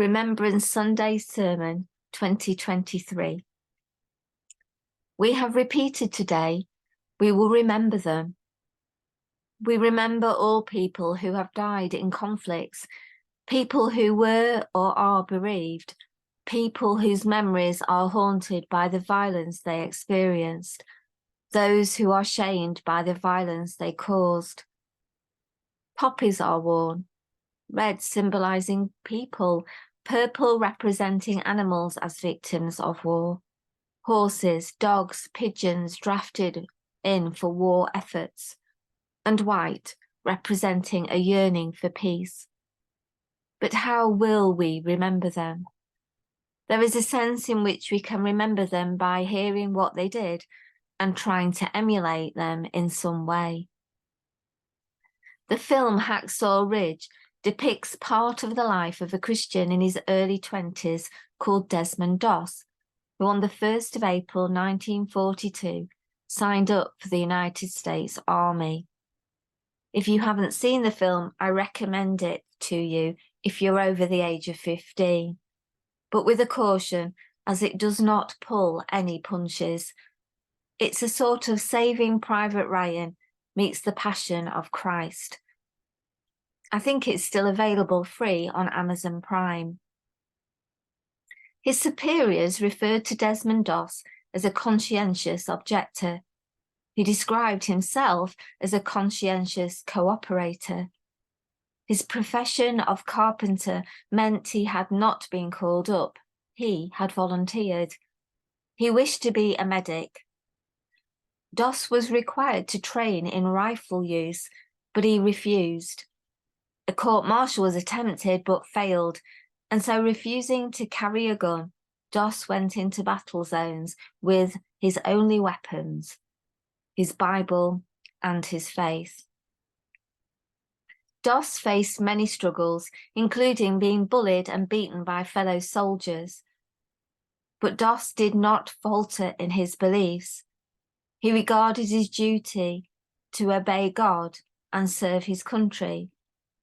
Remembrance Sunday Sermon 2023. We have repeated today, we will remember them. We remember all people who have died in conflicts, people who were or are bereaved, people whose memories are haunted by the violence they experienced, those who are shamed by the violence they caused. Poppies are worn, red symbolizing people, purple representing animals as victims of war, horses, dogs, pigeons drafted in for war efforts, and white representing a yearning for peace. But how will we remember them? There is a sense in which we can remember them by hearing what they did and trying to emulate them in some way. The film Hacksaw Ridge depicts part of the life of a Christian in his early 20s called Desmond Doss, who on the 1st of April 1942 signed up for the United States Army. If you haven't seen the film, I recommend it to you if you're over the age of 15, but with a caution, as it does not pull any punches. It's a sort of Saving Private Ryan meets The Passion of Christ. I think it's still available free on Amazon Prime. His superiors referred to Desmond Doss as a conscientious objector. He described himself as a conscientious cooperator. His profession of carpenter meant he had not been called up. He had volunteered. He wished to be a medic. Doss was required to train in rifle use, but he refused. A court-martial was attempted but failed, and so refusing to carry a gun, Doss went into battle zones with his only weapons, his Bible and his faith. Doss faced many struggles, including being bullied and beaten by fellow soldiers. But Doss did not falter in his beliefs. He regarded his duty to obey God and serve his country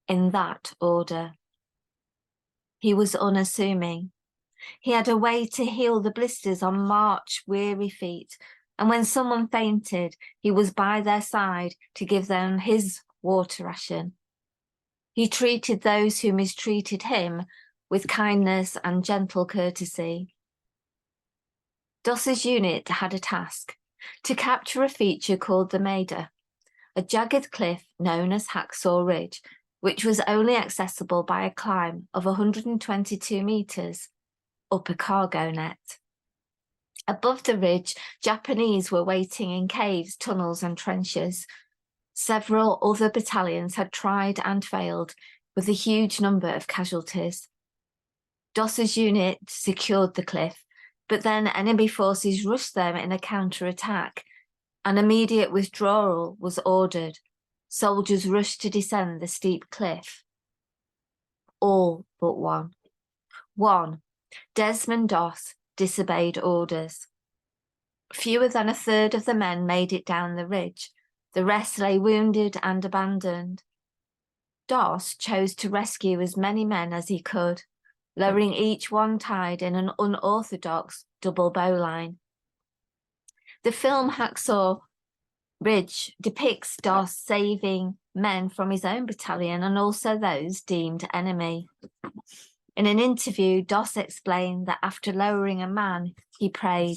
in that order. He was unassuming. He had a way to heal the blisters on March weary feet, and when someone fainted, he was by their side to give them his water ration. He treated those who mistreated him with kindness and gentle courtesy. Doss's unit had a task: to capture a feature called the Maida, a jagged cliff known as Hacksaw Ridge, which was only accessible by a climb of 122 meters up a cargo net. Above the ridge, Japanese were waiting in caves, tunnels and trenches. Several other battalions had tried and failed, with a huge number of casualties. Doss's unit secured the cliff, but then enemy forces rushed them in a counter-attack. An immediate withdrawal was ordered. Soldiers rushed to descend the steep cliff. All but one. Desmond Doss, disobeyed orders. Fewer than a third of the men made it down the ridge. The rest lay wounded and abandoned. Doss chose to rescue as many men as he could, lowering each one tied in an unorthodox double bowline. The film Hacksaw Ridge depicts Doss saving men from his own battalion and also those deemed enemy. In an interview, Doss explained that after lowering a man, he prayed,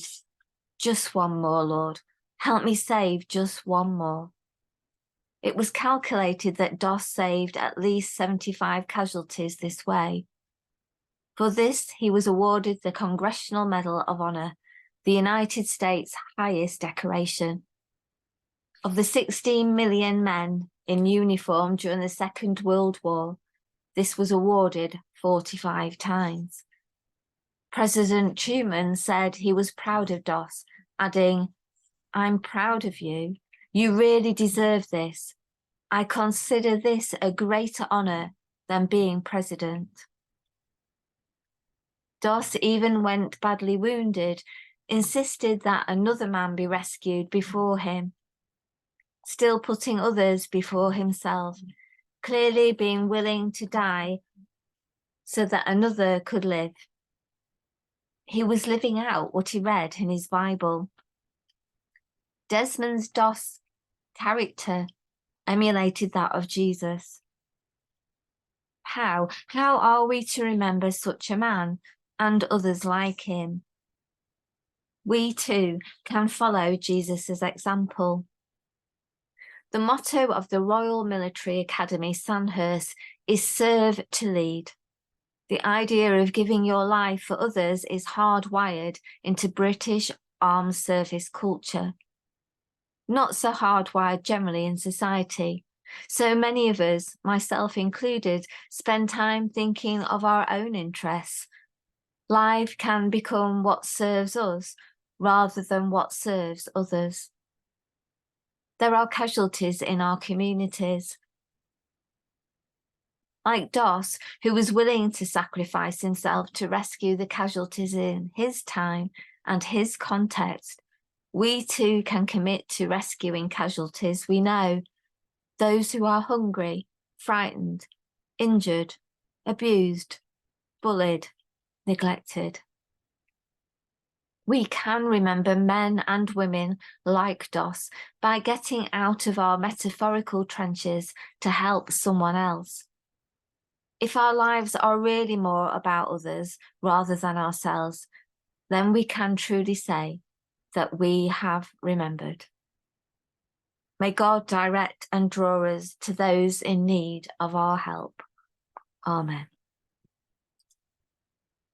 "Just one more, Lord. Help me save just one more." It was calculated that Doss saved at least 75 casualties this way. For this, he was awarded the Congressional Medal of Honor, the United States' highest decoration. Of the 16 million men in uniform during the Second World War, this was awarded 45 times. President Truman said he was proud of Doss, adding, "I'm proud of you. You really deserve this. I consider this a greater honor than being president." Doss, even when badly wounded, insisted that another man be rescued before him, still putting others before himself, clearly being willing to die so that another could live. He was living out what he read in his Bible. Desmond Doss' character emulated that of Jesus. How are we to remember such a man and others like him? We too can follow Jesus' example. The motto of the Royal Military Academy Sandhurst is "Serve to Lead." The idea of giving your life for others is hardwired into British armed service culture. Not so hardwired generally in society. So many of us, myself included, spend time thinking of our own interests. Life can become what serves us rather than what serves others. There are casualties in our communities. Like Doss, who was willing to sacrifice himself to rescue the casualties in his time and his context, we too can commit to rescuing casualties we know, those who are hungry, frightened, injured, abused, bullied, neglected. We can remember men and women like Doss by getting out of our metaphorical trenches to help someone else. If our lives are really more about others rather than ourselves, then we can truly say that we have remembered. May God direct and draw us to those in need of our help. Amen.